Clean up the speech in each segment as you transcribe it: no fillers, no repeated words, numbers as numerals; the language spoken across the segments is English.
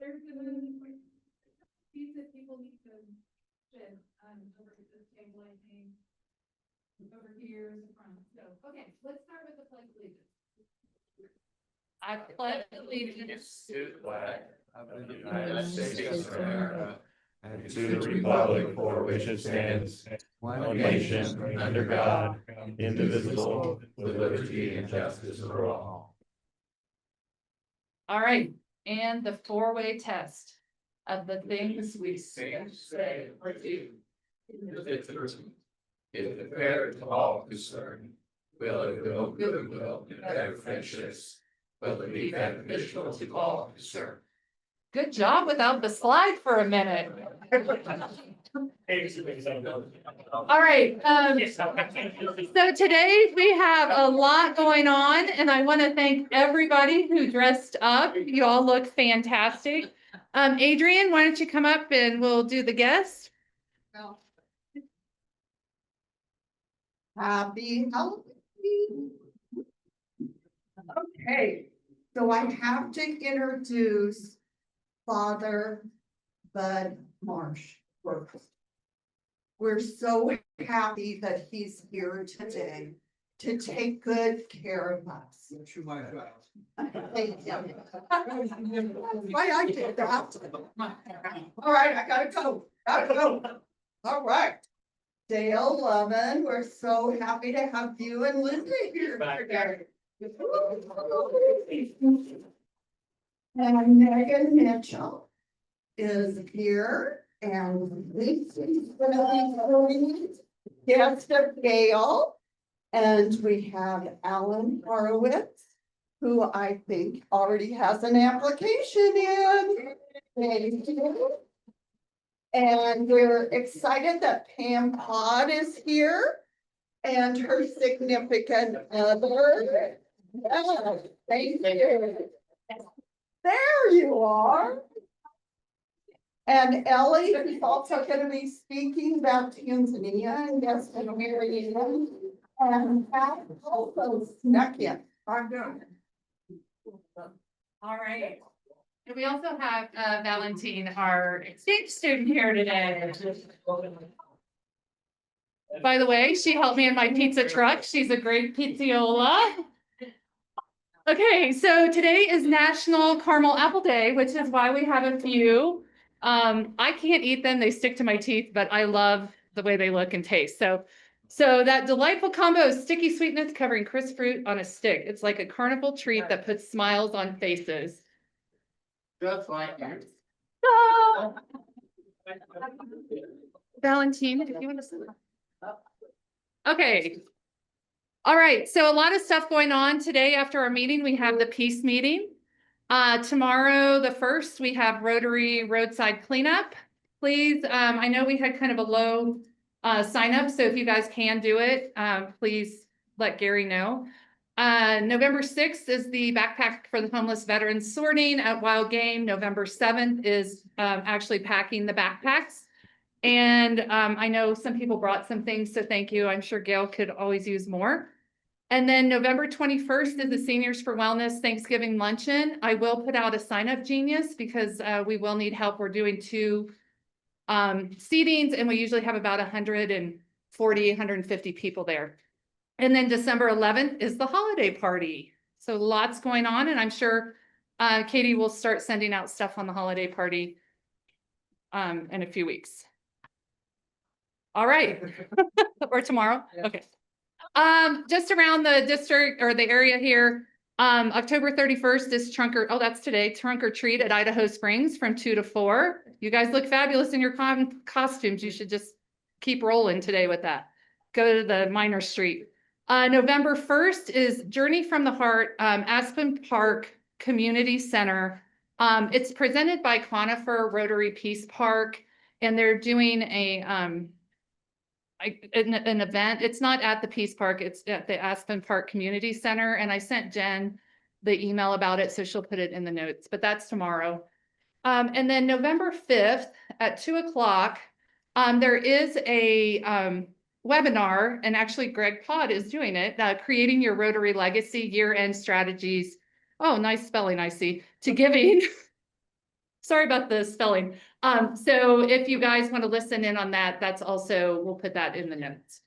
There's a piece that people need to sit over at this table, I think. Over here is the front. So, okay, let's start with the pledge of allegiance. I pledge allegiance to the flag of the United States of America and to the republic for which it stands, one nation under God, indivisible, with liberty and justice for all. All right, and the four-way test of the things we sing, say, or do. If the fair to all concerned, will it go goodwill and better friendships, will it be beneficial to all concerned. Good job without the slide for a minute. All right, so today we have a lot going on, and I want to thank everybody who dressed up. You all look fantastic. Adrian, why don't you come up and we'll do the guest. Happy Halloween. Okay, so I have to introduce Father Bud Marsh first. We're so happy that he's here today to take good care of us. Thank you. Why I did that. All right, I gotta go. All right. Dale Lovin, we're so happy to have you and Linda here today. And Megan Mitchell is here, and Lisa's gonna be guest of Gail. And we have Alan Horowitz, who I think already has an application in. Thank you. And we're excited that Pam Pod is here and her significant other. Yes, thank you. There you are. And Ellie is also going to be speaking about Tanzania and guest of Marianne. And Pat also snuck in. I'm doing it. All right. And we also have Valentine, our exchange student here today. By the way, she helped me in my pizza truck. She's a great pizziola. Okay, so today is National Caramel Apple Day, which is why we have a few. I can't eat them, they stick to my teeth, but I love the way they look and taste. So that delightful combo of sticky sweetness covering crisp fruit on a stick. It's like a carnival treat that puts smiles on faces. Just like you. Ah! Valentine, if you want to sit. Okay. All right, so a lot of stuff going on today after our meeting. We have the peace meeting. Tomorrow, the 1st, we have Rotary roadside cleanup. Please, I know we had kind of a low sign up, so if you guys can do it, please let Gary know. November 6th is the backpack for the homeless veterans sorting at Wild Game. November 7th is actually packing the backpacks. And I know some people brought some things, so thank you. I'm sure Gail could always use more. And then November 21st is the Seniors for Wellness Thanksgiving Luncheon. I will put out a sign-up genius because we will need help. We're doing 2 seatings, and we usually have about 140, 150 people there. And then December 11th is the holiday party. So lots going on, and I'm sure Katie will start sending out stuff on the holiday party in a few weeks. All right, or tomorrow, okay. Just around the district or the area here, October 31st is that's today, trunk or treat at Idaho Springs from 2 to 4. You guys look fabulous in your costumes. You should just keep rolling today with that. Go to the Minor Street. November 1st is Journey from the Heart, Aspen Park Community Center. It's presented by Conifer Rotary Peace Park, and they're doing an event. It's not at the Peace Park, it's at the Aspen Park Community Center. And I sent Jen the email about it, so she'll put it in the notes, but that's tomorrow. And then November 5th at 2 o'clock, there is a webinar, and actually Greg Pod is doing it, Creating Your Rotary Legacy Year-End Strategies Oh, nice spelling, I see. To giving. Sorry about the spelling. So if you guys want to listen in on that, that's also, we'll put that in the notes.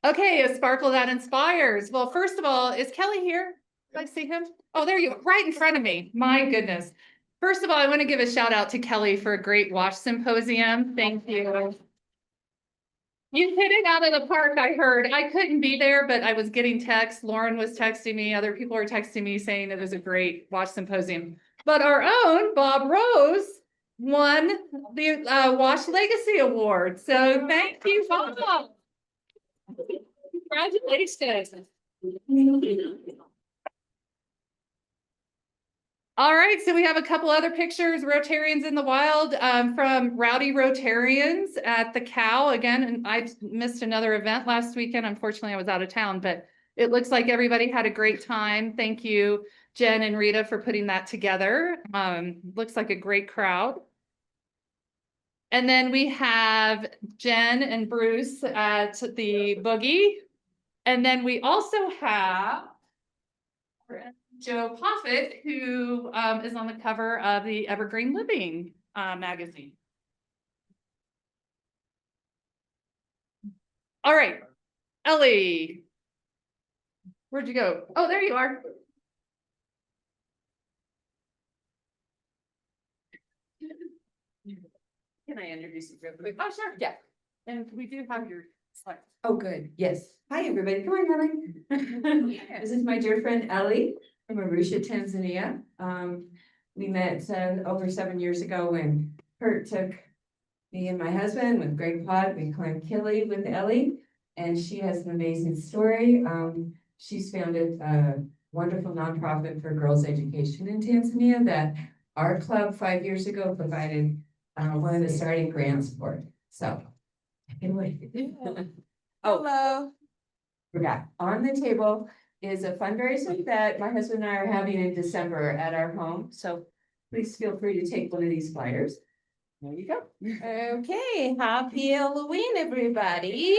Okay, a sparkle that inspires. Well, first of all, is Kelly here? Did I see him? Oh, there you are, right in front of me. My goodness. First of all, I want to give a shout out to Kelly for a great wash symposium. Thank you. You hit it out of the park, I heard. I couldn't be there, but I was getting texts. Lauren was texting me. Other people were texting me saying it was a great wash symposium. But our own Bob Rose won the Wash Legacy Award. So thank you, Bob. Congratulations. All right, so we have a couple other pictures, Rotarians in the Wild, from Rowdy Rotarians at the Cow again. And I missed another event last weekend. Unfortunately, I was out of town, but it looks like everybody had a great time. Thank you, Jen and Rita, for putting that together. Looks like a great crowd. And then we have Jen and Bruce at the Boogie. And then we also have Joe Poffit, who is on the cover of the Evergreen Living magazine. All right, Ellie, where'd you go? Oh, there you are. Can I introduce you real quick? Oh, sure, yeah. And we do have your slides. Oh, good. Yes. Hi, everybody. Come on, Ellie. This is my dear friend Ellie from Arusha, Tanzania. We met over 7 years ago when Kurt took me and my husband with Greg Pod. We climbed Kili with Ellie, and she has an amazing story. She's founded a wonderful nonprofit for girls' education in Tanzania that our club 5 years ago provided one of the starting grants for. So, anyway. Oh, Hello. forgot. On the table is a fundraiser that my husband and I are having in December at our home. So please feel free to take one of these flyers. There you go. Okay, happy Halloween, everybody.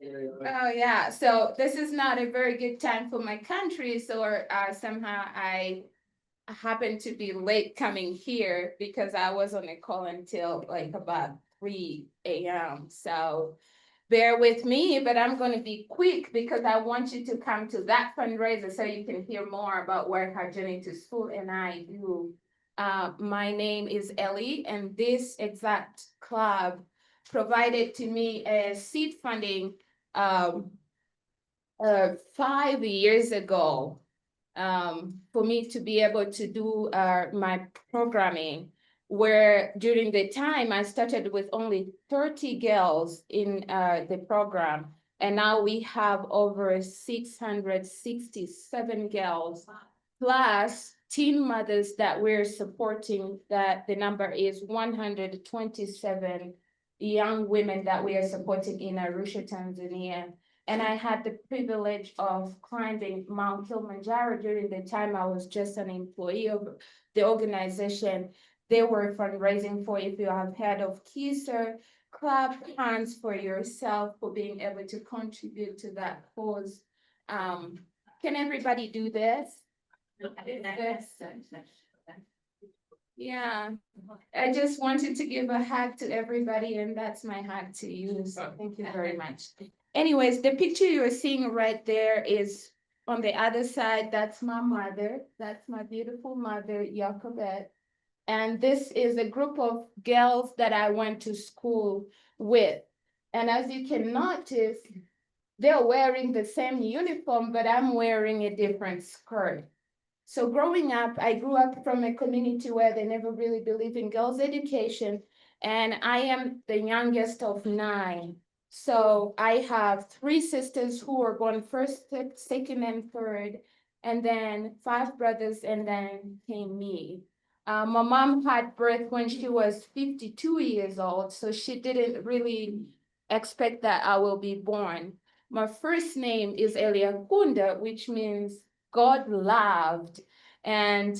Oh, yeah, so this is not a very good time for my country, so somehow I happened to be late coming here because I was on a call until like about 3 a.m. So bear with me, but I'm going to be quick because I want you to come to that fundraiser so you can hear more about what her journey to school and I do. My name is Ellie, and this exact club provided to me a seed funding 5 years ago for me to be able to do my programming, where during the time I started with only 30 girls in the program, and now we have over 667 girls, plus teen mothers that we're supporting, that the number is 127 young women that we are supporting in Arusha, Tanzania. And I had the privilege of climbing Mount Kilimanjaro during the time I was just an employee of the organization. They were fundraising for, if you have heard of KISR, clap hands for yourself for being able to contribute to that cause. Can everybody do this? Yeah, I just wanted to give a hug to everybody, and that's my hug to you. So thank you very much. Anyways, the picture you're seeing right there is on the other side. That's my mother. That's my beautiful mother, Jacobet. And this is a group of girls that I went to school with. And as you can notice, they're wearing the same uniform, but I'm wearing a different skirt. So growing up, I grew up from a community where they never really believed in girls' education. And I am the youngest of 9. So I have 3 sisters who were born first, second, and third, and then 5 brothers, and then came me. My mom had birth when she was 52 years old, so she didn't really expect that I will be born. My first name is Eliakunda, which means God loved, and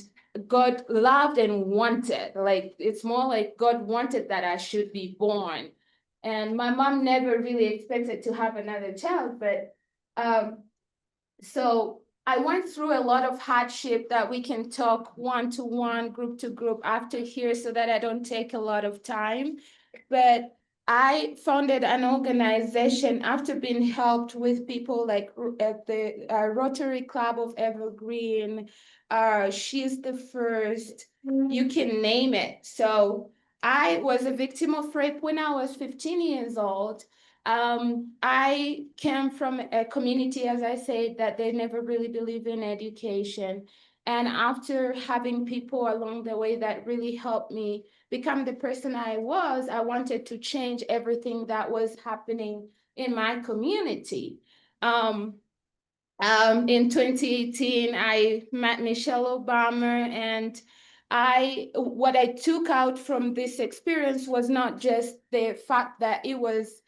God loved and wanted. Like, it's more like God wanted that I should be born. And my mom never really expected to have another child, but So I went through a lot of hardship that we can talk one-to-one, group to group after here so that I don't take a lot of time. But I founded an organization after being helped with people like at the Rotary Club of Evergreen. She's the first, you can name it. So I was a victim of rape when I was 15 years old. I came from a community, as I said, that they never really believe in education. And after having people along the way that really helped me become the person I was, I wanted to change everything that was happening in my community. In 2018, I met Michelle Obama, and what I took out from this experience was not just the fact that it was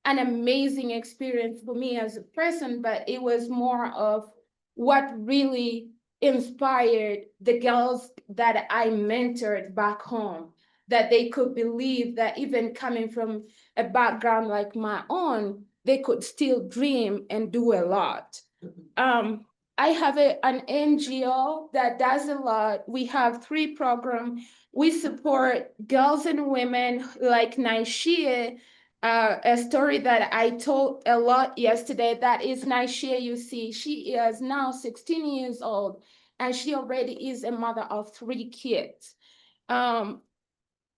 an amazing experience for me as a person, but it was more of what really inspired the girls that I mentored back home, that they could believe that even coming from a background like my own, they could still dream and do a lot. I have an NGO that does a lot. We have 3 programs. We support girls and women like Naishia, a story that I told a lot yesterday. That is Naishia, you see. She is now 16 years old, and she already is a mother of 3 kids.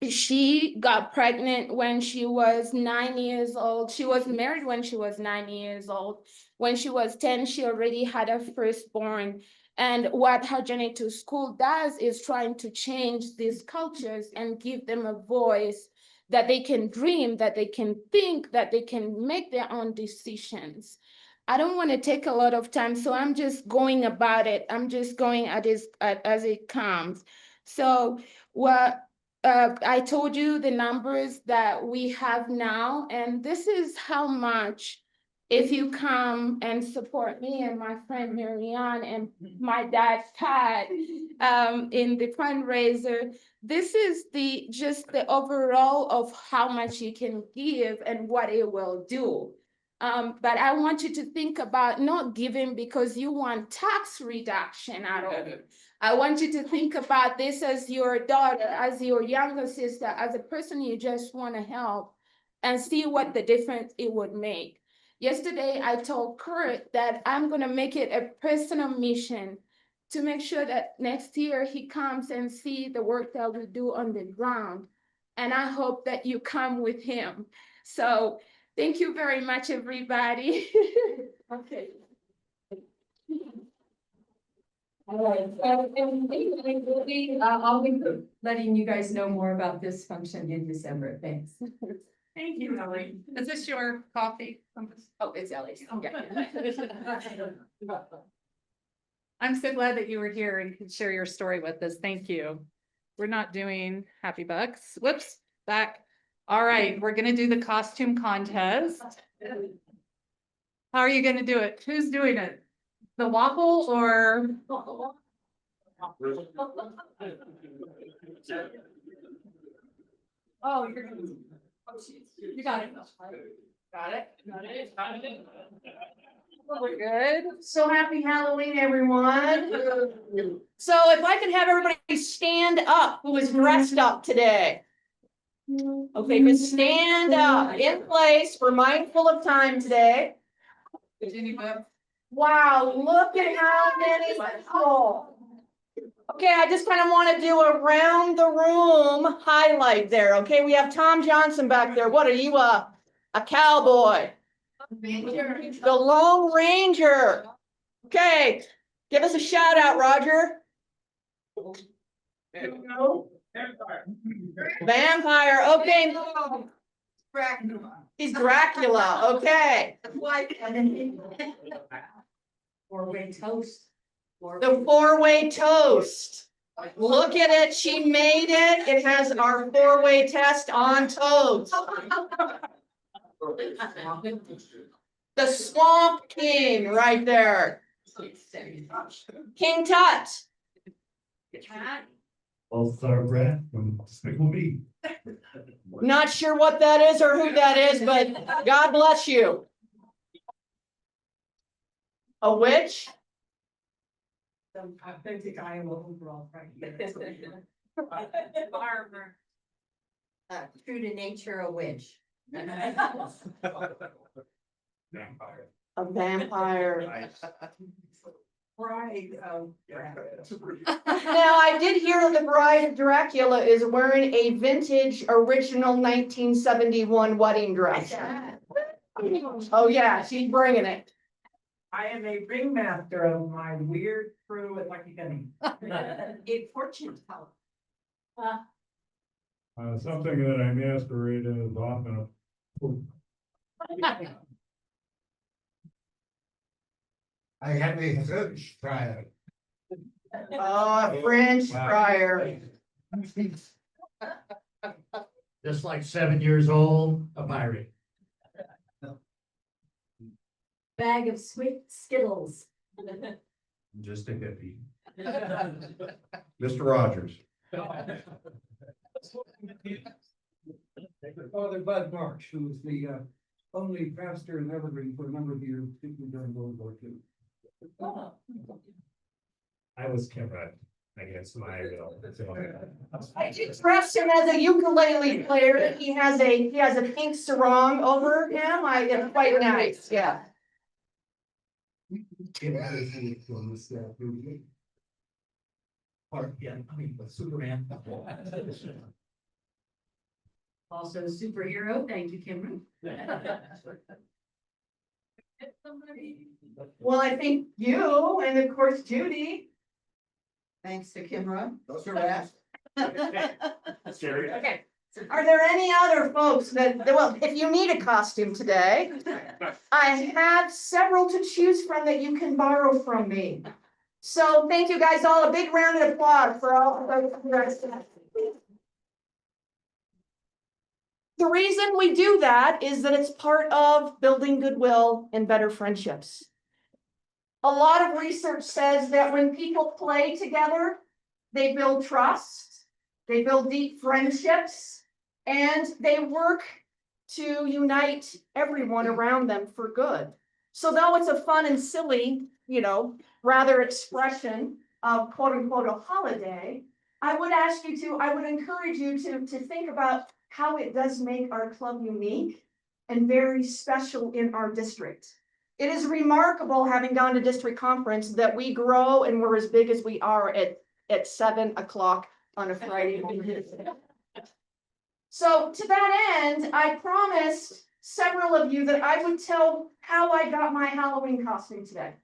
She got pregnant when she was 9 years old. She was married when she was 9 years old. When she was 10, she already had her firstborn. And what her journey to school does is trying to change these cultures and give them a voice that they can dream, that they can think, that they can make their own decisions. I don't want to take a lot of time, so I'm just going about it. I'm just going at it as it comes. So what I told you the numbers that we have now, and this is how much, if you come and support me and my friend Marianne and my dad Pat in the fundraiser, this is just the overall of how much you can give and what it will do. But I want you to think about not giving because you want tax reduction at all. I want you to think about this as your daughter, as your younger sister, as a person you just want to help and see what the difference it would make. Yesterday, I told Kurt that I'm going to make it a personal mission to make sure that next year he comes and see the work that we do on the ground. And I hope that you come with him. So thank you very much, everybody. Okay. All right, I'll be letting you guys know more about this function in December. Thanks. Thank you, Ellie. Is this your coffee? Oh, it's Ellie's. I'm so glad that you were here and could share your story with us. Thank you. We're not doing happy bucks. Whoops, back. All right, we're gonna do the costume contest. How are you gonna do it? Who's doing it? The waffle or? Oh, you're gonna. You got it. Got it. Got it. Got it. We're good. So happy Halloween, everyone. So if I could have everybody stand up who is dressed up today. Okay, but stand up in place. We're mindful of time today. Wow, look at how many people. Okay, I just kind of want to do a round the room highlight there. Okay, we have Tom Johnson back there. What are you, a cowboy? The Lone Ranger. Okay, give us a shout out, Roger. Vampire. Okay. He's Dracula. Okay. Four-way toast. The 4-way toast. Look at it. She made it. It has our 4-way test on toast. The Swamp King right there. King Tut. All Star Brad from Despicable Me. Not sure what that is or who that is, but God bless you. A witch? Some authentic Iowa overall, right? Farmer. True to nature, a witch. A vampire. Bride of. Now, I did hear the bride of Dracula is wearing a vintage original 1971 wedding dress. Oh, yeah, she's bringing it. I am a ringmaster of my weird crew at Lucky Penny. A fortune teller. Something that I masquerade as often. I have a French friar. French friar. Just like 7 years old, a pirate. Bag of sweet Skittles. Just a hippie. Mr. Rogers. Father Bud March, who was the only pastor in Evergreen for a number of years, particularly during World War II. I was Kimbrel against my will. I did dress him as a ukulele player. He has a pink sarong over him. It's quite nice, yeah. Or, yeah, I mean, Superman. Also superhero, thank you, Cameron. Well, I think you and of course Judy. Thanks to Kimra. Those are best. Okay. Are there any other folks well, if you need a costume today, I have several to choose from that you can borrow from me. So thank you guys all. A big round of applause for all of those who dressed up. The reason we do that is that it's part of building goodwill and better friendships. A lot of research says that when people play together, they build trust, they build deep friendships, and they work to unite everyone around them for good. So though it's a fun and silly, rather expression of quote unquote a holiday, I would encourage you to think about how it does make our club unique and very special in our district. It is remarkable, having gone to district conference, that we grow and we're as big as we are at 7 o'clock on a Friday morning. So to that end, I promised several of you that I would tell how I got my Halloween costume today.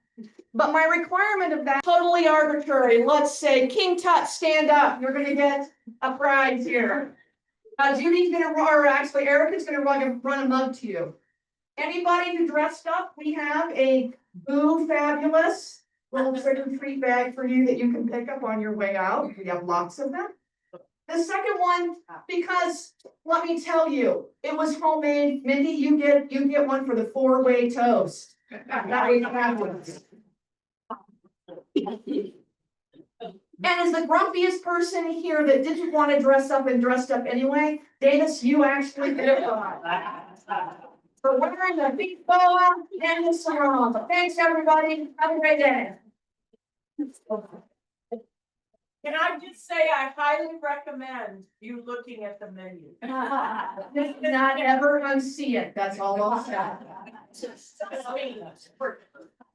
But my requirement of that totally arbitrary. Let's say King Tut, stand up. You're gonna get a prize here. Judy's actually Erica's gonna run a mug to you. Anybody who dressed up, we have a Boo Fabulous little trick or treat bag for you that you can pick up on your way out. We have lots of them. The second one, because let me tell you, it was homemade. Mindy, you get one for the 4-way toast. That was fabulous. And as the grumpiest person here that didn't want to dress up and dressed up anyway, Davis, you actually did it. For wearing the big boa and the sarong. Thanks, everybody. Have a great day. Can I just say, I highly recommend you looking at the menu. Not ever unsee it. That's all I'll say.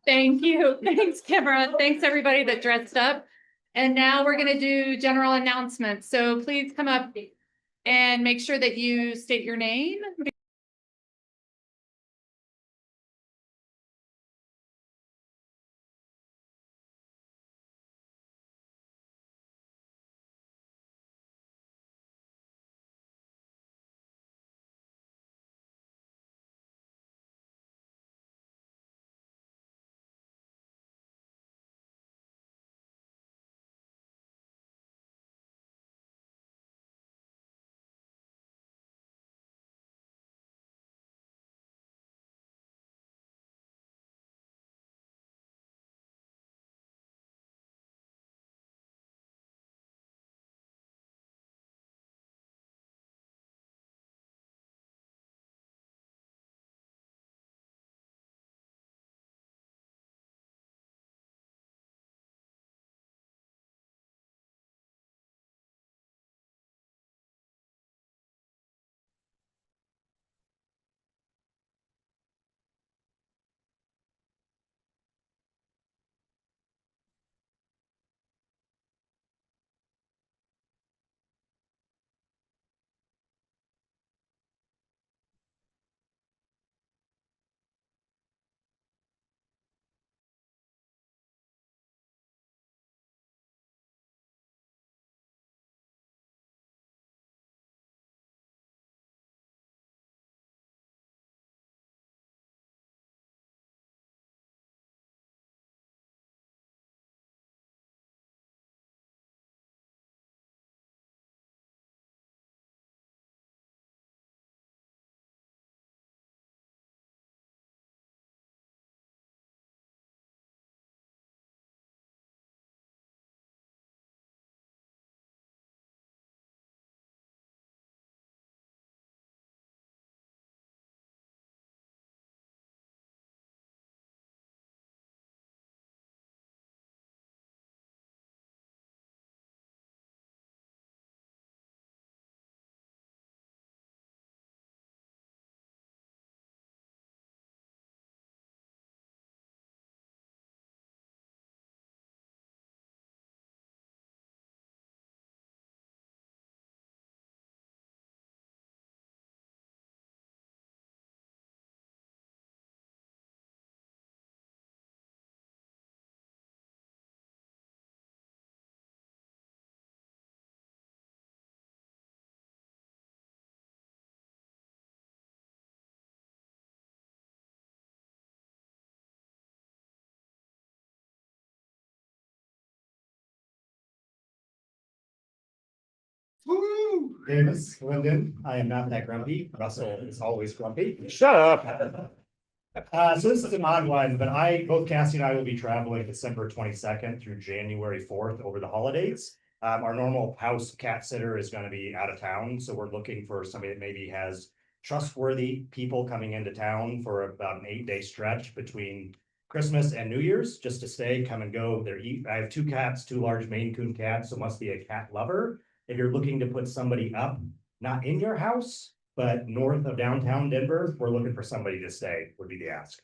Thank you. Thanks, Kimra. Thanks, everybody that dressed up. And now we're gonna do general announcements. So please come up and make sure that you state your name. Davis, Linden, I am not that grumpy. Russell is always grumpy. Shut up. So this is an odd one, but both Cassie and I will be traveling December 22nd through January 4th over the holidays. Our normal house cat sitter is gonna be out of town, so we're looking for somebody that maybe has trustworthy people coming into town for about an 8-day stretch between Christmas and New Year's, just to stay, come and go. I have 2 cats, 2 large Maine Coon cats, so must be a cat lover. If you're looking to put somebody up, not in your house, but north of downtown Denver, we're looking for somebody to stay, would be the ask.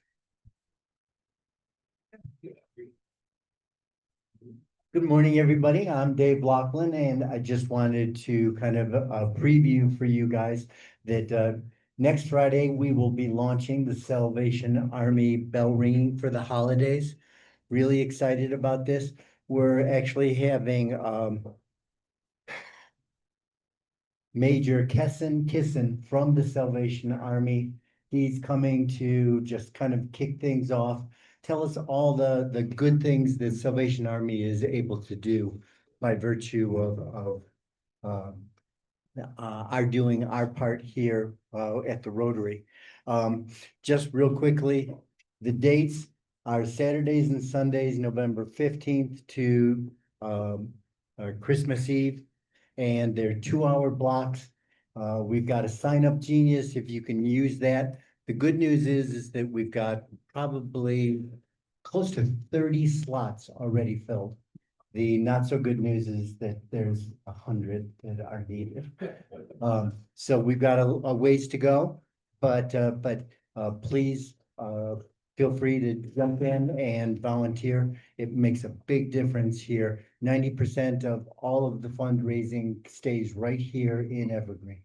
Good morning, everybody. I'm Dave Laughlin, and I just wanted to kind of preview for you guys that next Friday, we will be launching the Salvation Army bell ringing for the holidays. Really excited about this. We're actually having Major Kissen from the Salvation Army. He's coming to just kind of kick things off, tell us all the good things the Salvation Army is able to do by virtue of our doing our part here at the Rotary. Just real quickly, the dates are Saturdays and Sundays, November 15th to Christmas Eve, and they're 2-hour blocks. We've got a sign up genius if you can use that. The good news is that we've got probably close to 30 slots already filled. The not so good news is that there's 100 that are needed. So we've got a ways to go, but please feel free to jump in and volunteer. It makes a big difference here. 90% of all of the fundraising stays right here in Evergreen.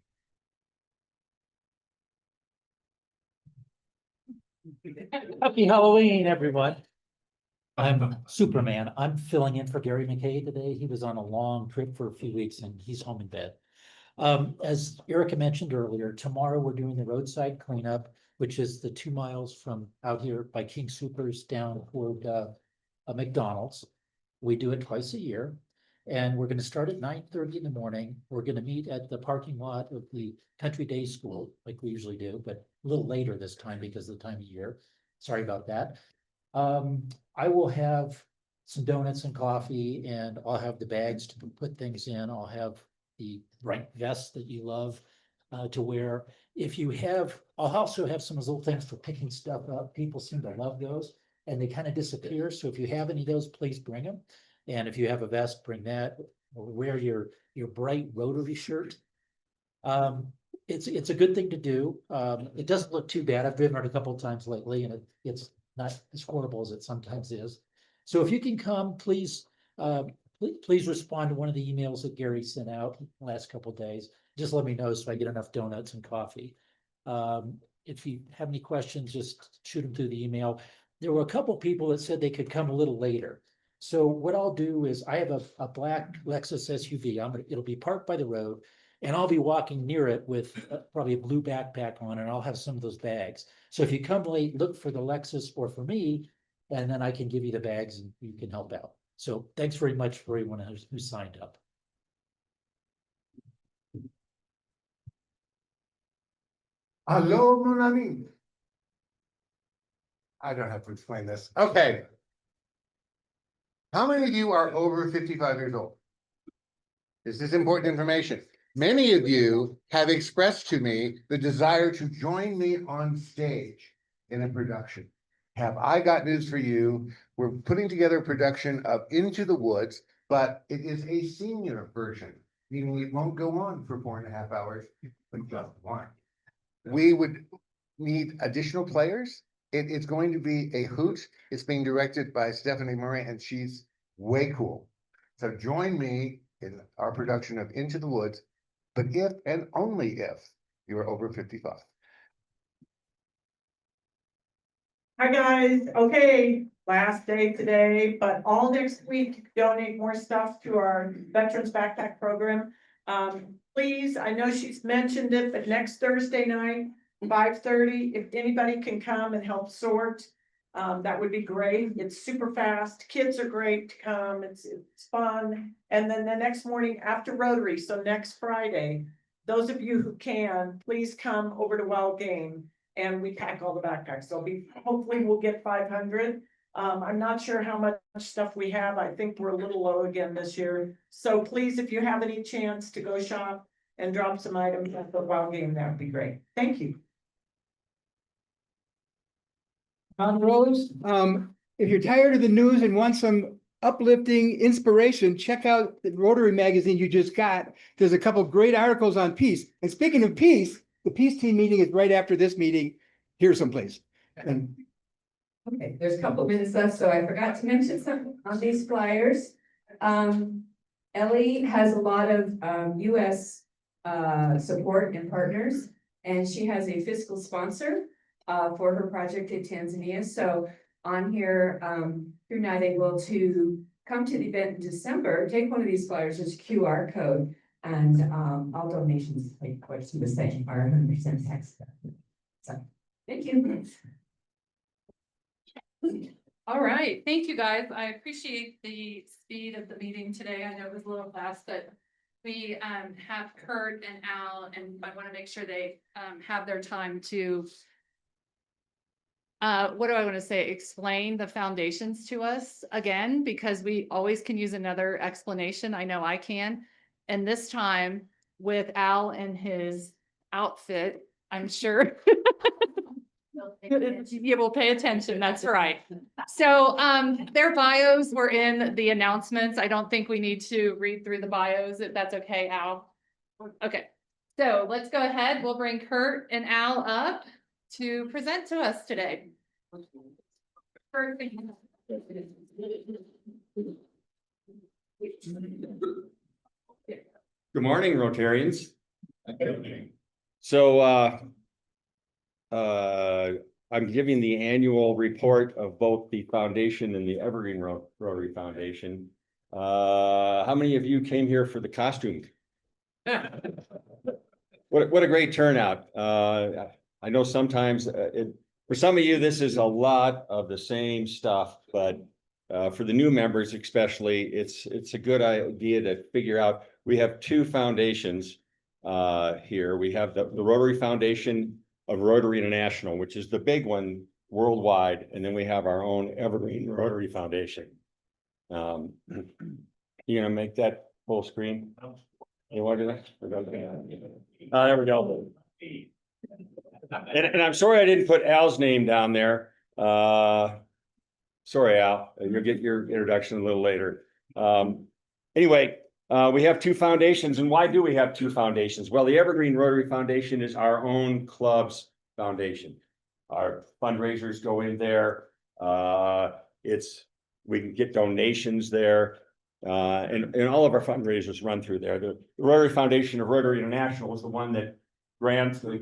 Happy Halloween, everyone. I'm Superman. I'm filling in for Gary McKay today. He was on a long trip for a few weeks and he's home in bed. As Erica mentioned earlier, tomorrow we're doing the roadside cleanup, which is the 2 miles from out here by King Soopers down toward a McDonald's. We do it twice a year. And we're going to start at 9:30 in the morning. We're going to meet at the parking lot of the Country Day School, like we usually do, but a little later this time because of the time of year. Sorry about that. I will have some donuts and coffee, and I'll have the bags to put things in. I'll have the bright vest that you love to wear. I'll also have some of those little things for picking stuff up. People seem to love those, and they kind of disappear. So if you have any of those, please bring them. And if you have a vest, bring that. Or wear your bright Rotary shirt. It's a good thing to do. It doesn't look too bad. I've driven it a couple of times lately, and it's not as horrible as it sometimes is. So if you can come, please respond to one of the emails that Gary sent out the last couple of days. Just let me know so I get enough donuts and coffee. If you have any questions, just shoot them through the email. There were a couple people that said they could come a little later. So what I'll do is I have a black Lexus SUV. It'll be parked by the road, and I'll be walking near it with probably a blue backpack on, and I'll have some of those bags. So if you come late, look for the Lexus or for me, and then I can give you the bags and you can help out. So thanks very much for everyone who signed up. Hello, mon ami. I don't have to explain this. Okay. How many of you are over 55 years old? This is important information. Many of you have expressed to me the desire to join me on stage in a production. Have I got news for you? We're putting together a production of Into the Woods, but it is a senior version, meaning it won't go on for 4.5 hours, but just one. We would need additional players. It's going to be a hoot. It's being directed by Stephanie Murray, and she's way cool. So join me in our production of Into the Woods, but if and only if you are over 55. Hi, guys. Okay, last day today, but all next week, donate more stuff to our Veterans Backpack Program. Please, I know she's mentioned it, but next Thursday night, 5:30, if anybody can come and help sort that would be great. It's super fast. Kids are great to come. It's fun. And then the next morning after Rotary, so next Friday, those of you who can, please come over to Wild Game and we pack all the backpacks. Hopefully we'll get 500. I'm not sure how much stuff we have. I think we're a little low again this year. So please, if you have any chance to go shop and drop some items at the Wild Game, that would be great. Thank you. On Rose, if you're tired of the news and want some uplifting inspiration, check out the Rotary magazine you just got. There's a couple great articles on peace. And speaking of peace, the peace team meeting is right after this meeting here someplace. And Okay, there's a couple minutes left, so I forgot to mention something on these flyers. Ellie has a lot of US support and partners, and she has a fiscal sponsor for her project in Tanzania. So on here, you're not able to come to the event in December, take one of these flyers, there's a QR code, and all donations, like what she was saying, are 100% tax. So, thank you. All right, thank you, guys. I appreciate the speed of the meeting today. I know it was a little fast, but we have Kurt and Al, and I want to make sure they have their time to what do I want to say? Explain the foundations to us again, because we always can use another explanation. I know I can. And this time with Al and his outfit, I'm sure you will pay attention. That's right. So their bios were in the announcements. I don't think we need to read through the bios, if that's okay, Al. Okay, so let's go ahead. We'll bring Kurt and Al up to present to us today. Good morning, Rotarians. So I'm giving the annual report of both the foundation and the Evergreen Rotary Foundation. How many of you came here for the costume? What a great turnout. I know sometimes for some of you, this is a lot of the same stuff, but for the new members especially, it's a good idea to figure out. We have two foundations here. We have the Rotary Foundation of Rotary International, which is the big one worldwide, and then we have our own Evergreen Rotary Foundation. You gonna make that full screen? You want to do that? There we go. And I'm sorry I didn't put Al's name down there. Sorry, Al. You'll get your introduction a little later. Anyway, we have two foundations. And why do we have two foundations? Well, the Evergreen Rotary Foundation is our own club's foundation. Our fundraisers go in there. We can get donations there. And all of our fundraisers run through there. The Rotary Foundation of Rotary International is the one that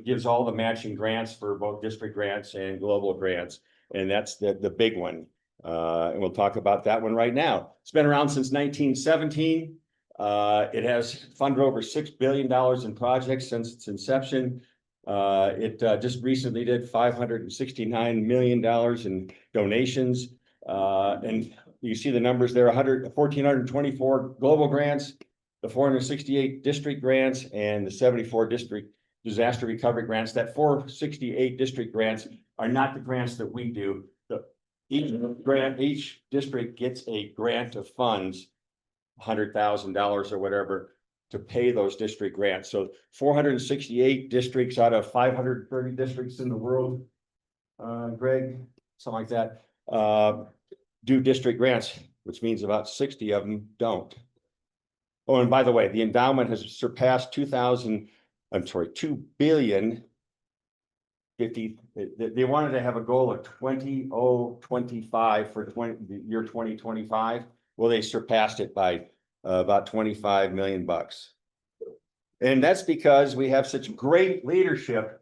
gives all the matching grants for both district grants and global grants. And that's the big one. And we'll talk about that one right now. It's been around since 1917. It has funded over $6 billion in projects since its inception. It just recently did $569 million in donations. And you see the numbers there, 1,424 global grants, the 468 district grants, and the 74 district disaster recovery grants. That 468 district grants are not the grants that we do. Each district gets a grant of funds, $100,000 or whatever, to pay those district grants. So 468 districts out of 530 districts in the world, Greg, something like that, do district grants, which means about 60 of them don't. Oh, and by the way, the endowment has surpassed 2 billion. They wanted to have a goal of 2025 for the year 2025. Well, they surpassed it by about 25 million bucks. And that's because we have such great leadership.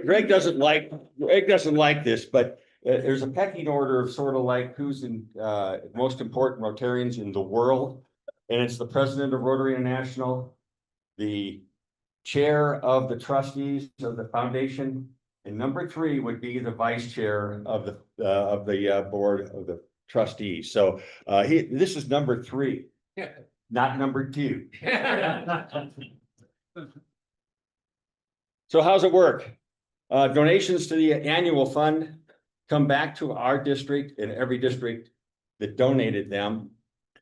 Greg doesn't like this, but there's a pecking order of sort of like who's in most important Rotarians in the world. And it's the president of Rotary International, the chair of the trustees of the foundation. And number 3 would be the vice chair of the board of the trustees. So this is number 3, not number 2. So how's it work? Donations to the annual fund come back to our district and every district that donated them.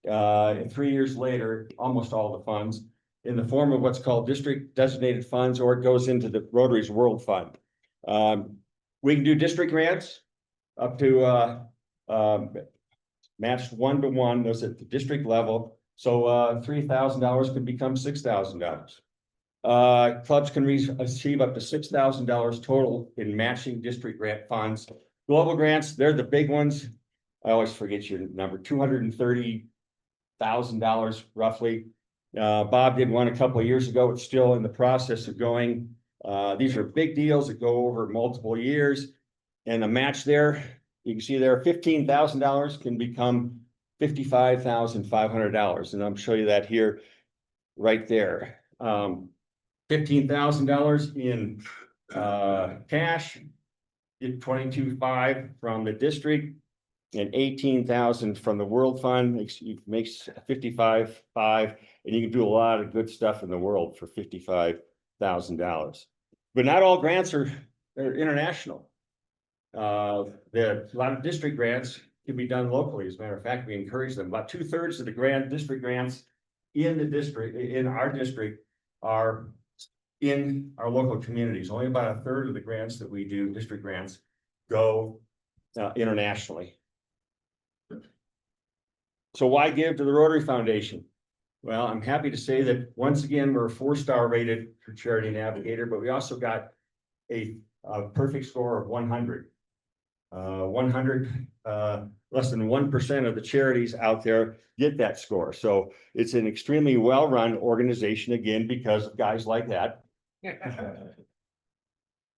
And 3 years later, almost all the funds in the form of what's called district designated funds, or it goes into the Rotary's World Fund. We can do district grants up to matched 1-to-1, those at the district level. So $3,000 could become $6,000. Clubs can receive up to $6,000 total in matching district grant funds. Global grants, they're the big ones. I always forget your number, $230,000 roughly. Bob did one a couple of years ago. It's still in the process of going. These are big deals that go over multiple years. And the match there, you can see there, $15,000 can become $55,500. And I'm showing you that here, right there. $15,000 in cash, get $22,500 from the district, and $18,000 from the World Fund makes $55,500, and you can do a lot of good stuff in the world for $55,000. But not all grants are international. A lot of district grants can be done locally. As a matter of fact, we encourage them. About 2/3 of the district grants in our district are in our local communities. Only about 1/3 of the grants that we do, district grants, go internationally. So why give to the Rotary Foundation? Well, I'm happy to say that once again, we're a 4-star rated for Charity Navigator, but we also got a perfect score of 100. 100, less than 1% of the charities out there get that score. So it's an extremely well-run organization, again, because of guys like that.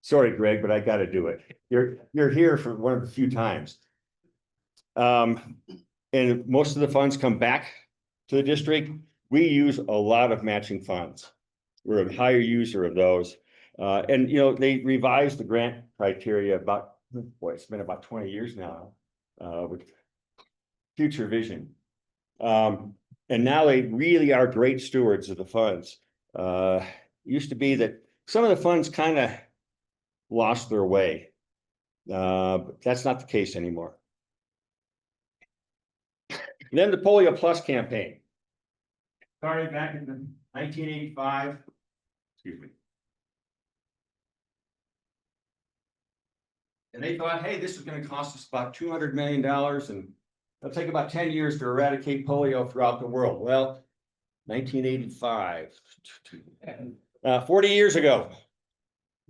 Sorry, Greg, but I got to do it. You're here for one of the few times. And most of the funds come back to the district. We use a lot of matching funds. We're a higher user of those. And, you know, they revised the grant criteria it's been about 20 years now, with future vision. And now they really are great stewards of the funds. It used to be that some of the funds kind of lost their way. But that's not the case anymore. And then the Polio Plus campaign. Started back in 1985. Excuse me. And they thought, hey, this is going to cost us about $200 million, and it'll take about 10 years to eradicate polio throughout the world. Well, 1985, 40 years ago,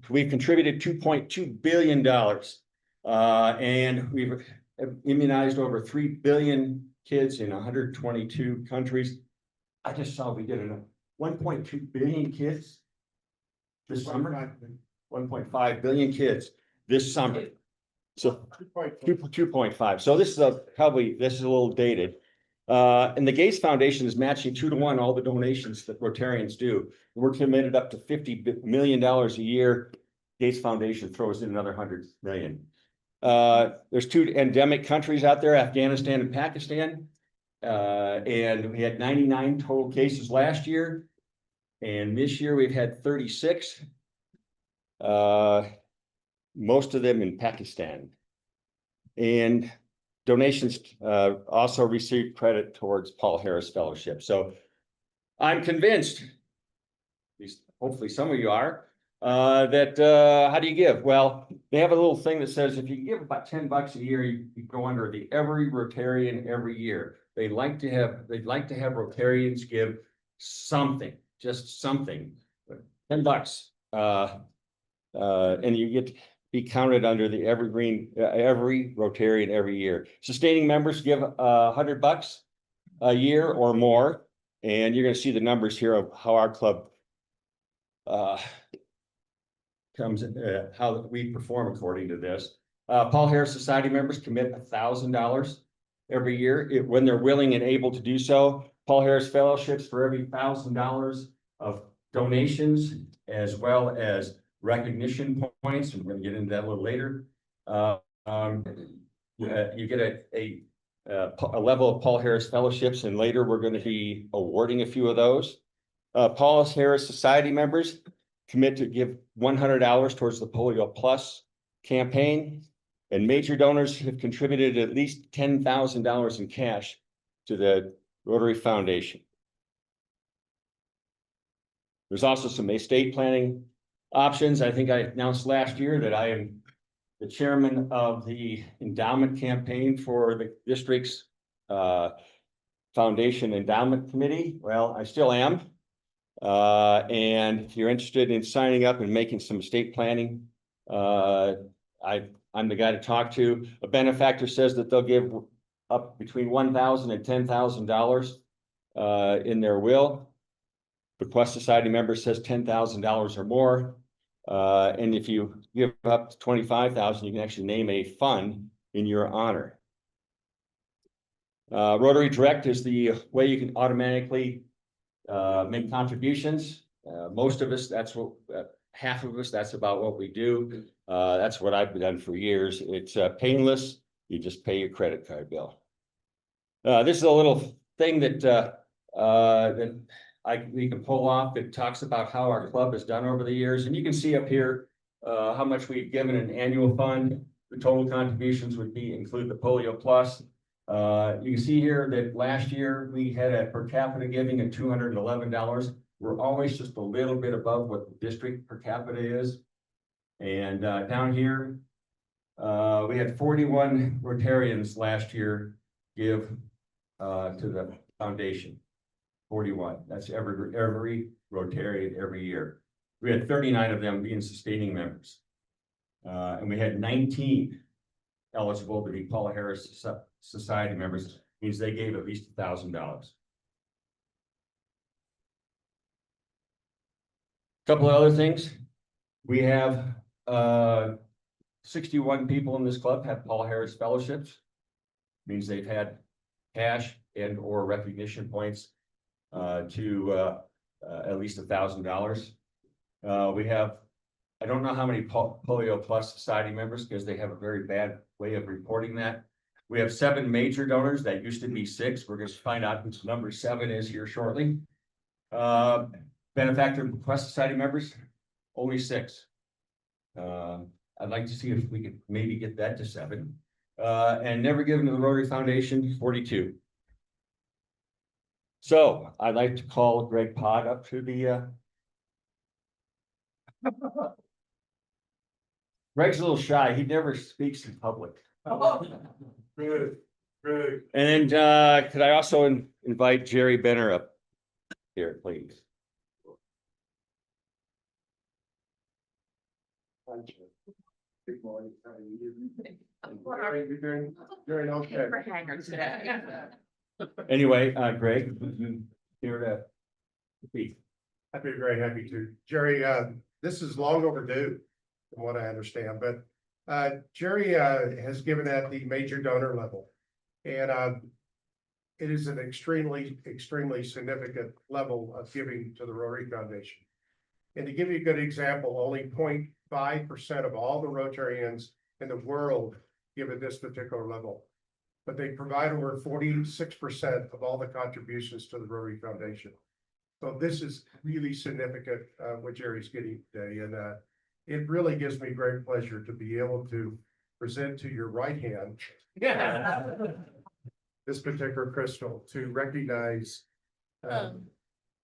we've contributed $2.2 billion, and we've immunized over 3 billion kids in 122 countries. I just saw we did 1.2 billion kids this summer. 1.5 billion kids this summer. So 2.5. So this is a little dated. And the Gates Foundation is matching 2-to-1 all the donations that Rotarians do. We're committed up to $50 million a year. Gates Foundation throws in another 100 million. There's 2 endemic countries out there, Afghanistan and Pakistan. And we had 99 total cases last year. And this year we've had 36. Most of them in Pakistan. And donations also receive credit towards Paul Harris Fellowship. So I'm convinced, at least hopefully some of you are, that how do you give? Well, they have a little thing that says if you give about $10 a year, you go under the every Rotarian every year. They'd like to have Rotarians give something, just something, $10. And you get to be counted under the every Rotarian every year. Sustaining members give $100 a year or more, and you're going to see the numbers here of how our club how we perform according to this. Paul Harris Society members commit $1,000 every year when they're willing and able to do so. Paul Harris Fellowships, for every $1,000 of donations as well as recognition points, and we're gonna get into that a little later. You get a level of Paul Harris fellowships, and later we're going to be awarding a few of those. Paul Harris Society members commit to give $100 towards the Polio Plus campaign, and major donors have contributed at least $10,000 in cash to the Rotary Foundation. There's also some estate planning options. I think I announced last year that I am the chairman of the endowment campaign for the district's foundation endowment committee. Well, I still am. And if you're interested in signing up and making some estate planning, I'm the guy to talk to. A benefactor says that they'll give up between $1,000 and $10,000 in their will. Bequest Society member says $10,000 or more. And if you give up to $25,000, you can actually name a fund in your honor. Rotary Direct is the way you can automatically make contributions. Most of us, that's what, half of us, that's about what we do. That's what I've done for years. It's painless. You just pay your credit card bill. This is a little thing that we can pull off. It talks about how our club has done over the years. And you can see up here how much we've given an annual fund. The total contributions would include the Polio Plus. You can see here that last year we had a per capita giving of $211. We're always just a little bit above what the district per capita is. And down here, we had 41 Rotarians last year give to the foundation. 41. That's every Rotarian every year. We had 39 of them being sustaining members. And we had 19 eligible to be Paul Harris Society members, means they gave at least $1,000. Couple of other things. We have 61 people in this club have Paul Harris fellowships. Means they've had cash and or recognition points to at least $1,000. We have, I don't know how many Polio Plus Society members, because they have a very bad way of reporting that. We have 7 major donors. That used to be 6. We're going to find out who number 7 is here shortly. Benefactor and Bequest Society members, only 6. I'd like to see if we could maybe get that to 7. And never given to the Rotary Foundation, 42. So I'd like to call Greg Pod up to the Greg's a little shy. He never speaks in public. Good, good. And could I also invite Jerry Benner up here, please? Good morning. How are you? You're okay. Anyway, Greg, you here to speak? I'd be very happy to. Jerry, this is long overdue, from what I understand, but Jerry has given at the major donor level. And it is an extremely significant level of giving to the Rotary Foundation. And to give you a good example, only 0.5% of all the Rotarians in the world give at this particular level. But they provide over 46% of all the contributions to the Rotary Foundation. So this is really significant, what Jerry's getting today. And it really gives me great pleasure to be able to present to your right hand this particular crystal to recognize,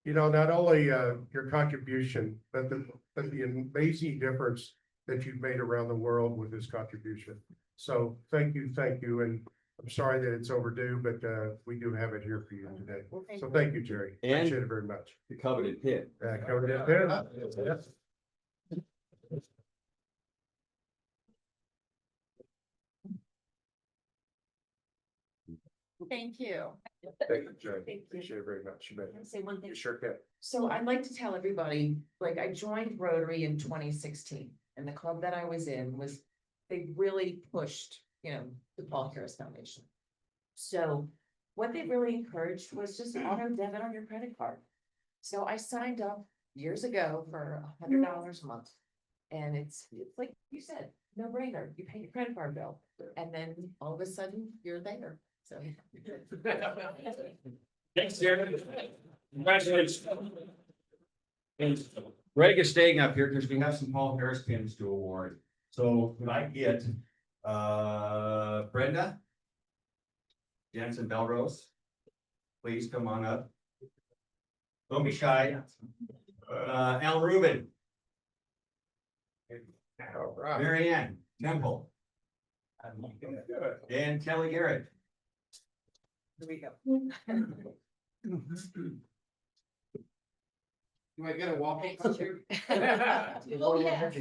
you know, not only your contribution, but the amazing difference that you've made around the world with this contribution. So thank you, and I'm sorry that it's overdue, but we do have it here for you today. So thank you, Jerry. Appreciate it very much. The coveted pin. Coveted pin. Yes. Thank you. Thank you, Jerry. Appreciate it very much. You bet. Say one thing. You sure can. So I'd like to tell everybody, like I joined Rotary in 2016 and the club that I was in was, they really pushed, you know, the Paul Harris Foundation. So what they really encouraged was just auto debit on your credit card. So I signed up years ago for $100 a month. And it's like you said, no brainer. You pay your credit card bill and then all of a sudden you're there. So. Thanks, Jared. Congratulations. And Greg is staying up here because we have some Paul Harris pins to award. So can I get Brenda Jensen Belrose? Please come on up. Don't be shy. Al Rubin. All right. Mary Ann Temple. And Kelly Garrett. Here we go. You might get a walk. Oh, yeah.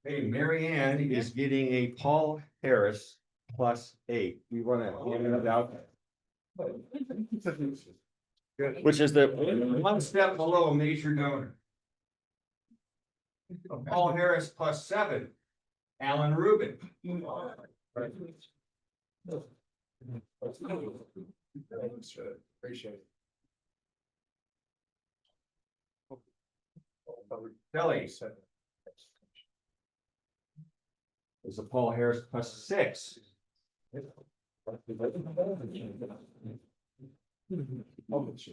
Hey, Mary Ann is getting a Paul Harris +8. We want to hand it out. Which is the one step below a major donor. Paul Harris +7, Alan Rubin. Appreciate it. Kelly is a Paul Harris +6.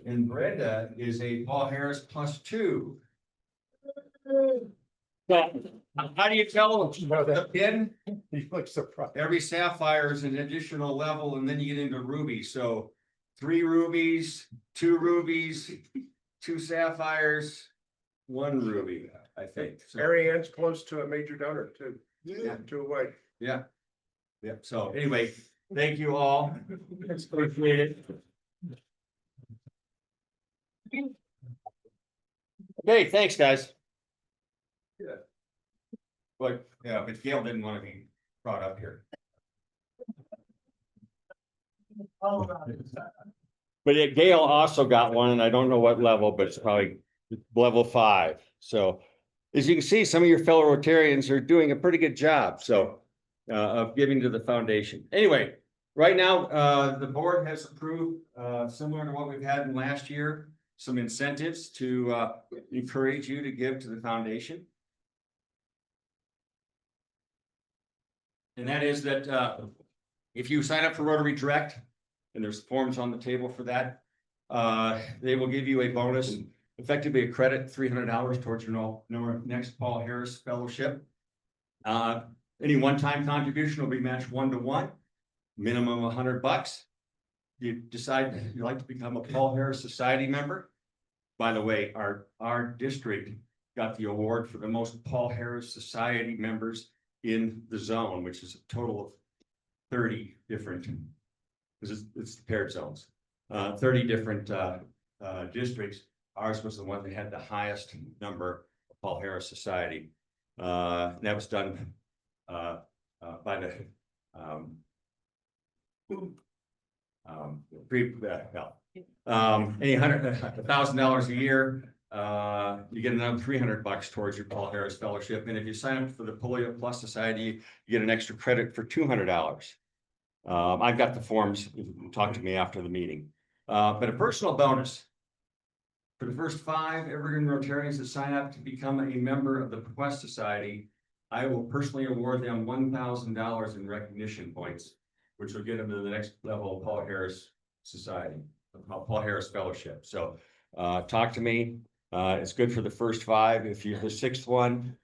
And Brenda is a Paul Harris +2. How do you tell the pin? You look surprised. Every sapphire is an additional level, and then you get into rubies. So 3 rubies, 2 rubies, 2 sapphires, 1 ruby, I think. So, Mary Ann's close to a major donor too. Yeah. 2 away. yeah. Yeah. So anyway, thank you all. Appreciate it. Okay, thanks, guys. Yeah. But yeah, but Gail didn't want to be brought up here. But yeah, Gail also got one, and I don't know what level, but it's probably level 5. So as you can see, some of your fellow Rotarians are doing a pretty good job, so of giving to the foundation. Anyway, right now, the board has approved, similar to what we've had in last year, some incentives to encourage you to give to the foundation. And that is that if you sign up for Rotary Direct, and there's forms on the table for that, they will give you a bonus, effectively a credit, $300 towards your next Paul Harris Fellowship. Any one-time contribution will be matched 1-to-1, minimum $100. You decide you'd like to become a Paul Harris Society member. By the way, our district got the award for the most Paul Harris Society members in the zone, which is a total of 30 different, because it's the paired zones, 30 different districts. Ours was the one that had the highest number of Paul Harris Society. That was done by the any $1,000 a year, you get another $300 towards your Paul Harris Fellowship. And if you sign up for the Polio Plus Society, you get an extra credit for $200. I've got the forms. You can talk to me after the meeting. But a personal bonus for the first 5 Evergreen Rotarians that sign up to become a member of the Quest Society, I will personally award them $1,000 in recognition points, which will get them to the next level of Paul Harris Society, Paul Harris Fellowship. So talk to me. It's good for the first 5. If you're the 6th one,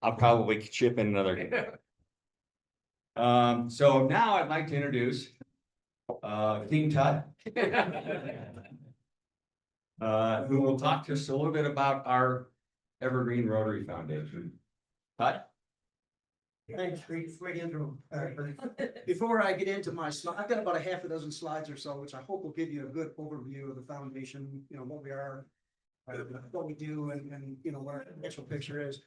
I'll probably chip in another. So now I'd like to introduce King Tut, who will talk to us a little bit about our Evergreen Rotary Foundation. Tut? Thanks, great intro. Before I get into my slide, I've got about a half a dozen slides or so, which I hope will give you a good overview of the foundation, what we are, what we do, and what our actual picture is.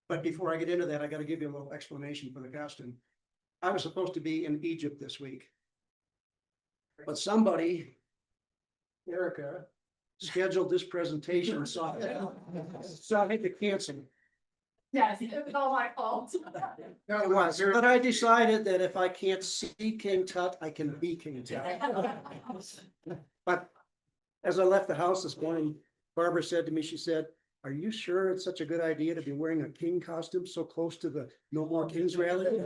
But before I get into that, I got to give you a little explanation for the costume. I was supposed to be in Egypt this week, but somebody, Erica, scheduled this presentation, so I had to cancel. Yes, it was all my fault. It was, but I decided that if I can't see King Tut, I can be King Tut. But as I left the house this morning, Barbara said to me, she said, "Are you sure it's such a good idea to be wearing a king costume so close to the No More Kings rally?"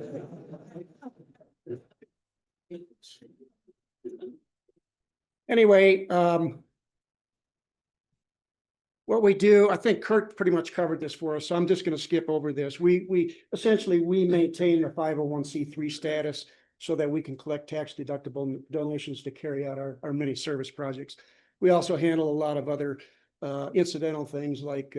Anyway, what we do, I think Kurt pretty much covered this for us, so I'm just gonna skip over this. We essentially, we maintain a 501(c)(3) status so that we can collect tax deductible donations to carry out our many service projects. We also handle a lot of other incidental things like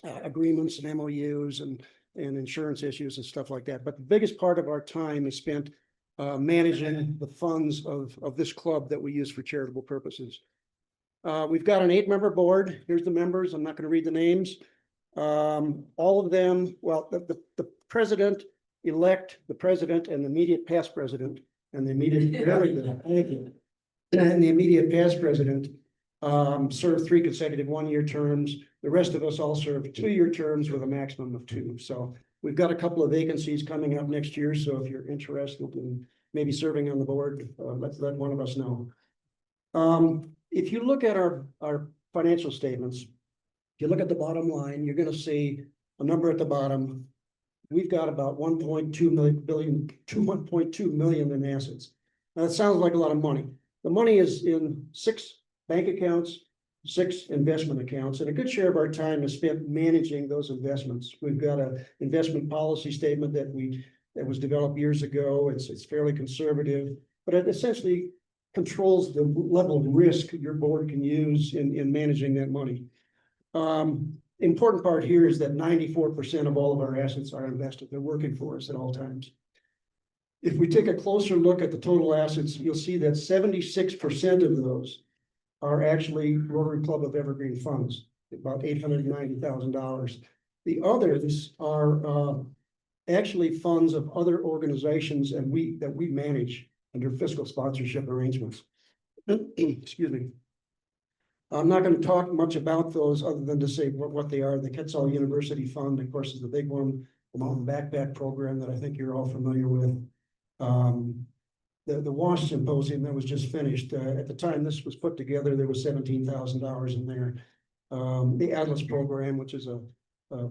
agreements and MOUs and insurance issues and stuff like that. But the biggest part of our time is spent managing the funds of this club that we use for charitable purposes. We've got an 8-member board. Here's the members. I'm not going to read the names. All of them, well, the president-elect, the president and the immediate past president, and the immediate, and the immediate past president served 3 consecutive 1-year terms. The rest of us all serve 2-year terms with a maximum of 2. So we've got a couple of vacancies coming up next year. So if you're interested in maybe serving on the board, let one of us know. If you look at our financial statements, if you look at the bottom line, you're going to see a number at the bottom. We've got about 1.2 million in assets. Now, that sounds like a lot of money. The money is in 6 bank accounts, 6 investment accounts, and a good share of our time is spent managing those investments. We've got an investment policy statement that was developed years ago. It's fairly conservative, but it essentially controls the level of risk your board can use in managing that money. Important part here is that 94% of all of our assets are invested. They're working for us at all times. If we take a closer look at the total assets, you'll see that 76% of those are actually Rotary Club of Evergreen funds, about $890,000. The others are actually funds of other organizations that we manage under fiscal sponsorship arrangements. Excuse me. I'm not going to talk much about those other than to say what they are. The Quetzal University Fund, of course, is the big one. The Mountain Backpack Program that I think you're all familiar with. The WASH Symposium that was just finished. At the time this was put together, there was $17,000 in there. The Atlas Program, which is a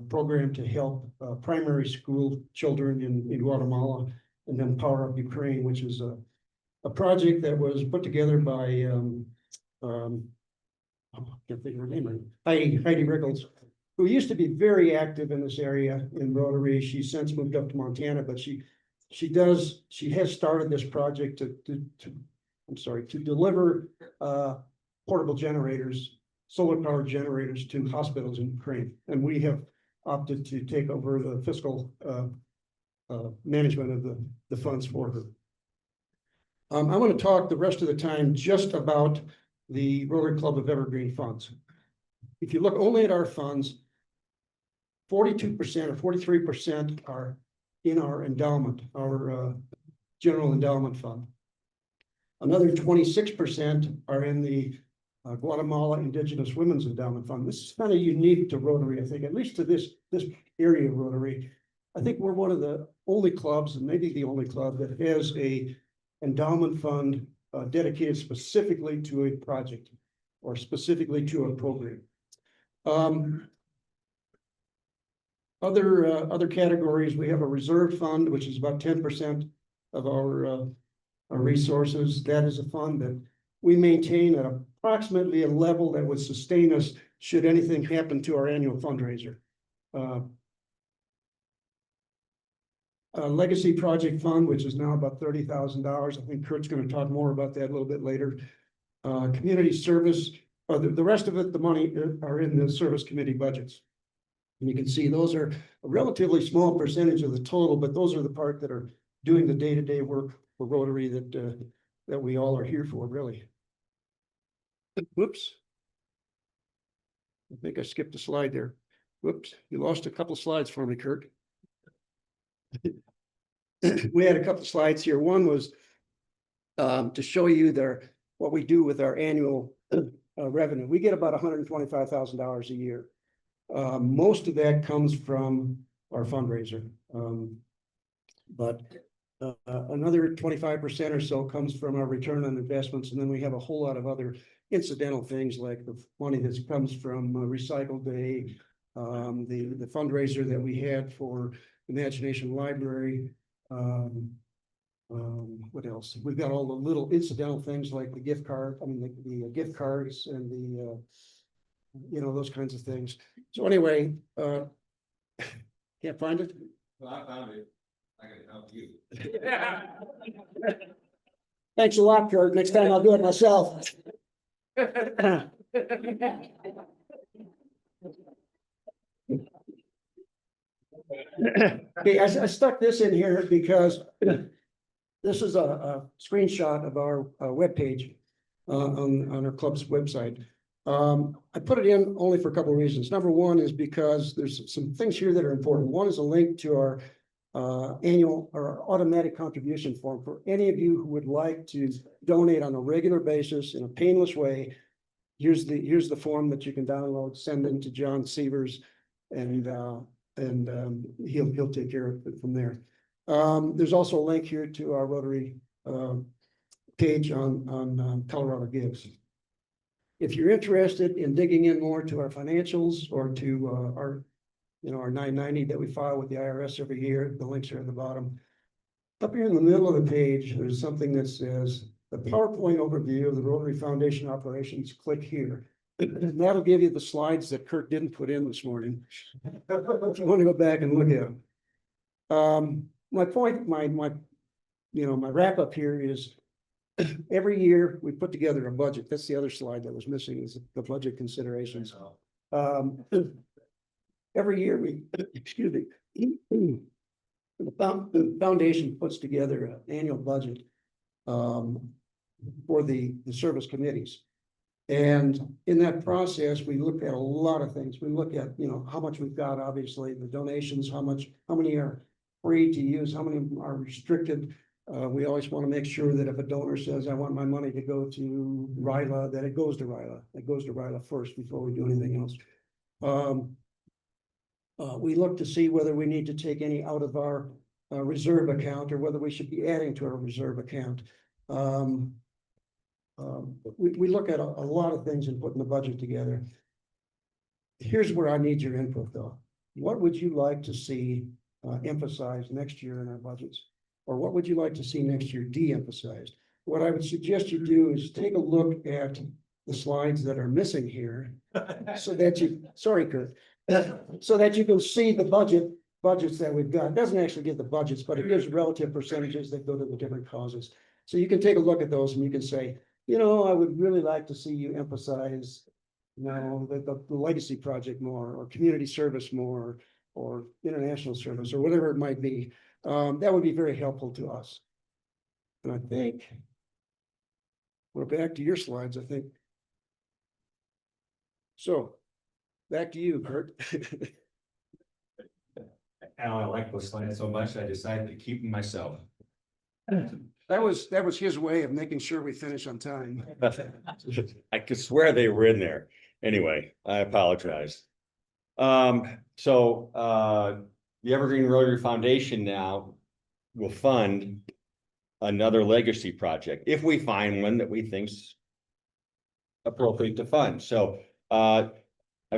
program to help primary school children in Guatemala, and then Power Up Ukraine, which is a project that was put together by I can't think of her name right. Heidi Rickles, who used to be very active in this area in Rotary. She's since moved up to Montana, but she has started this project to deliver portable generators, solar powered generators to hospitals in Ukraine. And we have opted to take over the fiscal management of the funds for her. I want to talk the rest of the time just about the Rotary Club of Evergreen funds. If you look only at our funds, 42% or 43% are in our endowment, our general endowment fund. Another 26% are in the Guatemala Indigenous Women's Endowment Fund. This is kind of unique to Rotary, I think, at least to this area of Rotary. I think we're one of the only clubs, and maybe the only club, that has a endowment fund dedicated specifically to a project or specifically to a program. Other categories, we have a reserve fund, which is about 10% of our resources. That is a fund that we maintain at approximately a level that would sustain us should anything happen to our annual fundraiser. A legacy project fund, which is now about $30,000. I think Kurt's going to talk more about that a little bit later. Community service, the rest of it, the money are in the service committee budgets. And you can see those are a relatively small percentage of the total, but those are the part that are doing the day-to-day work for Rotary that we all are here for, really. Whoops. I think I skipped a slide there. Whoops, you lost a couple slides for me, Kurt. We had a couple slides here. One was to show you what we do with our annual revenue. We get about $125,000 a year. Most of that comes from our fundraiser. But another 25% or so comes from our return on investments, and then we have a whole lot of other incidental things like the money that comes from Recycle Day, the fundraiser that we had for Imagination Library. What else? We've got all the little incidental things like the gift card, the gift cards and the those kinds of things. So anyway, can't find it? Well, I found it. I can help you. Thanks a lot, Kurt. Next time I'll do it myself. Okay, I stuck this in here because this is a screenshot of our webpage on our club's website. I put it in only for a couple of reasons. Number one is because there's some things here that are important. One is a link to our annual or automatic contribution form for any of you who would like to donate on a regular basis in a painless way. Here's the form that you can download, send in to John Severs, and he'll take care of it from there. There's also a link here to our Rotary page on Colorado Gives. If you're interested in digging in more to our financials or to our 990 that we file with the IRS every year, the links are at the bottom. Up here in the middle of the page, there's something that says the PowerPoint overview of the Rotary Foundation operations. Click here. And that'll give you the slides that Kurt didn't put in this morning. If you want to go back and look at them. My point, my wrap up here is every year we put together a budget. That's the other slide that was missing, is the budget considerations. Every year we, excuse me, the foundation puts together an annual budget for the service committees. And in that process, we look at a lot of things. We look at, how much we've got, obviously, the donations, how many are free to use, how many are restricted. We always want to make sure that if a donor says, I want my money to go to RILA, that it goes to RILA. It goes to RILA first before we do anything else. We look to see whether we need to take any out of our reserve account or whether we should be adding to our reserve account. We look at a lot of things in putting the budget together. Here's where I need your input, though. What would you like to see emphasized next year in our budgets? Or what would you like to see next year de-emphasized? What I would suggest you do is take a look at the slides that are missing here so that you, sorry, Kurt, so that you can see the budgets that we've got. It doesn't actually give the budgets, but it gives relative percentages that go to the different causes. So you can take a look at those and you can say, I would really like to see you emphasize, the legacy project more, or community service more, or international service, or whatever it might be. That would be very helpful to us. And I think we're back to your slides, I think. So back to you, Kurt. Al, I like those slides so much, I decided to keep them myself. That was his way of making sure we finish on time. I could swear they were in there. Anyway, I apologize. So the Evergreen Rotary Foundation now will fund another legacy project if we find one that we think's appropriate to fund. So I've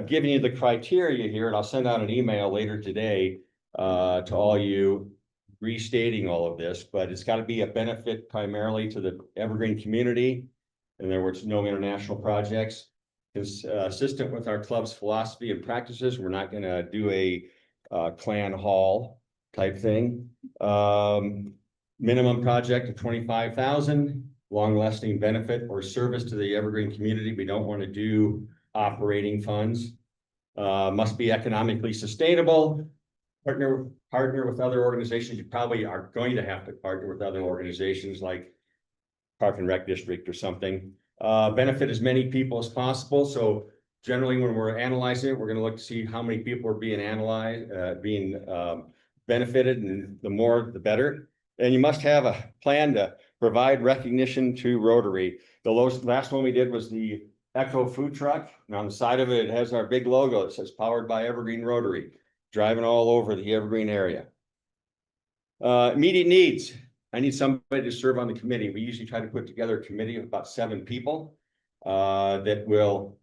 given you the criteria here, and I'll send out an email later today to all you restating all of this, but it's got to be a benefit primarily to the Evergreen community. In other words, no international projects. Consistent with our club's philosophy and practices, we're not going to do a clan hall type thing. Minimum project of 25,000, long-lasting benefit or service to the Evergreen community. We don't want to do operating funds. Must be economically sustainable. Partner with other organizations. You probably are going to have to partner with other organizations like Park and Rec District or something. Benefit as many people as possible. So generally when we're analyzing it, we're going to look to see how many people are being benefited, and the more, the better. And you must have a plan to provide recognition to Rotary. The last one we did was the Echo food truck, and on the side of it, it has our big logo. It says powered by Evergreen Rotary, driving all over the Evergreen area. Immediate needs. I need somebody to serve on the committee. We usually try to put together a committee of about 7 people that will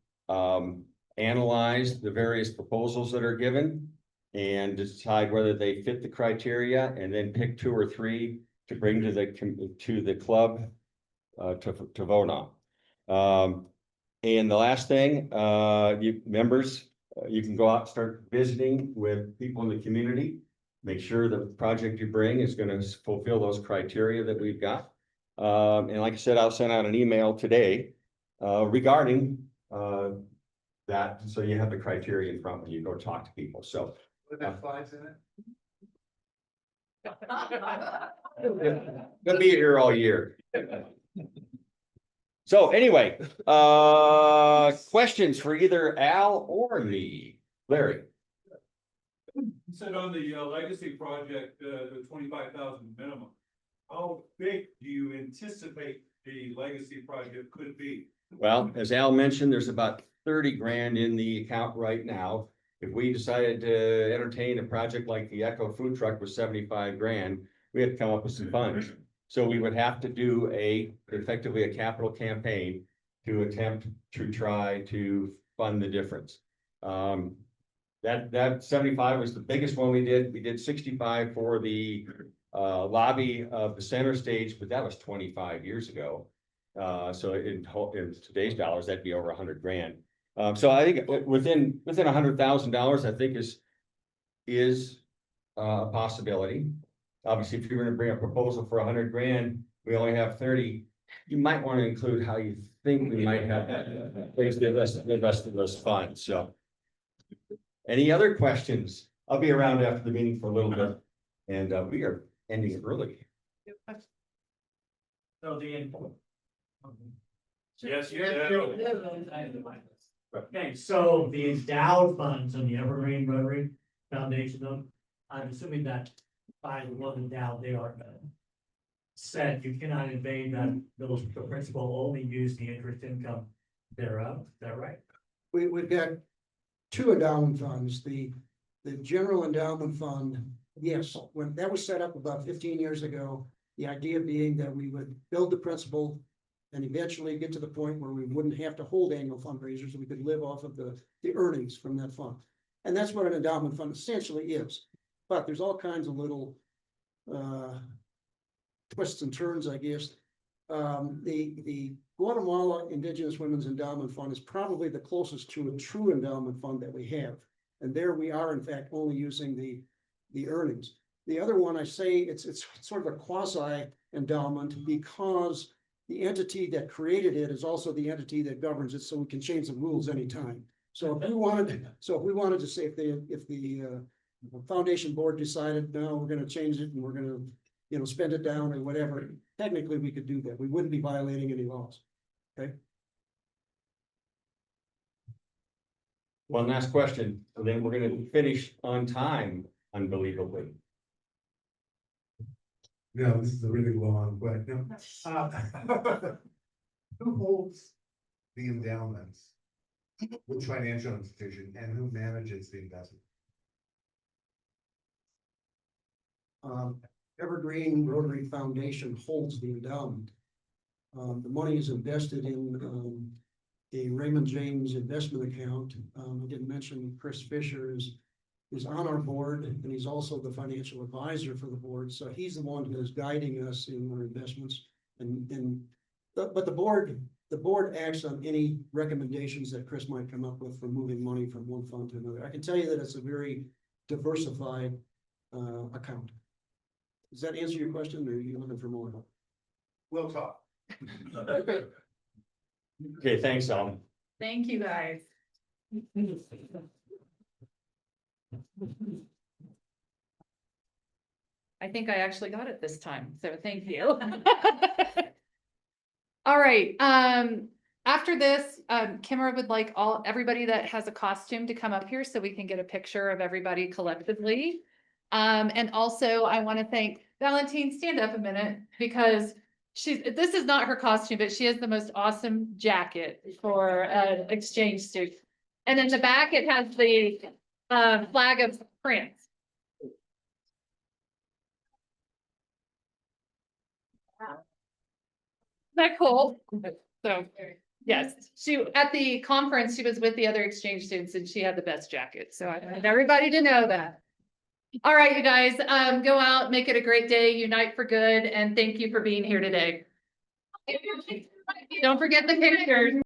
analyze the various proposals that are given and decide whether they fit the criteria, and then pick 2 or 3 to bring to the club to vote on. And the last thing, you members, you can go out and start visiting with people in the community. Make sure the project you bring is going to fulfill those criteria that we've got. And like I said, I'll send out an email today regarding that, so you have the criteria in front when you go talk to people. So. Would that slides in it? Gonna be here all year. So anyway, questions for either Al or me? Larry? You said on the legacy project, the 25,000 minimum. How big do you anticipate the legacy project could be? Well, as Al mentioned, there's about 30 grand in the account right now. If we decided to entertain a project like the Echo food truck with 75 grand, we have to come up with some funds. So we would have to do effectively a capital campaign to attempt to try to fund the difference. That 75 was the biggest one we did. We did 65 for the lobby of the center stage, but that was 25 years ago. So in today's dollars, that'd be over 100 grand. So I think within $100,000, I think is a possibility. Obviously, if you're going to bring a proposal for 100 grand, we only have 30. You might want to include how you think we might have things to invest in those funds. So, any other questions? I'll be around after the meeting for a little bit, and we are ending early. So the. Yes, you Okay, so the endowed funds on the Evergreen Rotary Foundation, I'm assuming that by the one endowed, they are said you cannot invade that, those, the principal only use the interest income thereof, is that right? We've got 2 endowment funds, the general endowment fund, yes, when that was set up about 15 years ago, the idea being that we would build the principal and eventually get to the point where we wouldn't have to hold annual fundraisers, we could live off of the earnings from that fund. And that's what an endowment fund essentially is. But there's all kinds of little twists and turns, I guess. The Guatemala Indigenous Women's Endowment Fund is probably the closest to a true endowment fund that we have. And there we are, in fact, only using the earnings. The other one, I say it's sort of a quasi endowment because the entity that created it is also the entity that governs it, so we can change the rules anytime. So if we wanted to say, if the foundation board decided, no, we're gonna change it and we're gonna, spend it down or whatever, technically we could do that. We wouldn't be violating any laws. Okay. One last question, and then we're going to finish on time, unbelievably. No, this is a really long question. Who holds the endowments? Which financial institution, and who manages the investment? Evergreen Rotary Foundation holds the endowment. The money is invested in a Raymond James investment account. I didn't mention Chris Fisher is on our board, and he's also the financial advisor for the board. So he's the one who is guiding us in our investments. But the board acts on any recommendations that Chris might come up with for moving money from one fund to another. I can tell you that it's a very diversified account. Does that answer your question, or are you looking for more? We'll talk. Okay, thanks, Alan. Thank you, guys. I think I actually got it this time, so thank you. All right, after this, Kimmer would like everybody that has a costume to come up here so we can get a picture of everybody collectively. And also I want to thank Valentine, stand up a minute, because this is not her costume, but she has the most awesome jacket for an exchange student. And in the back, it has the flag of France. Isn't that cool? So, yes, at the conference, she was with the other exchange students and she had the best jacket. So I want everybody to know that. All right, you guys, go out, make it a great day, unite for good, and thank you for being here today. Don't forget the pictures.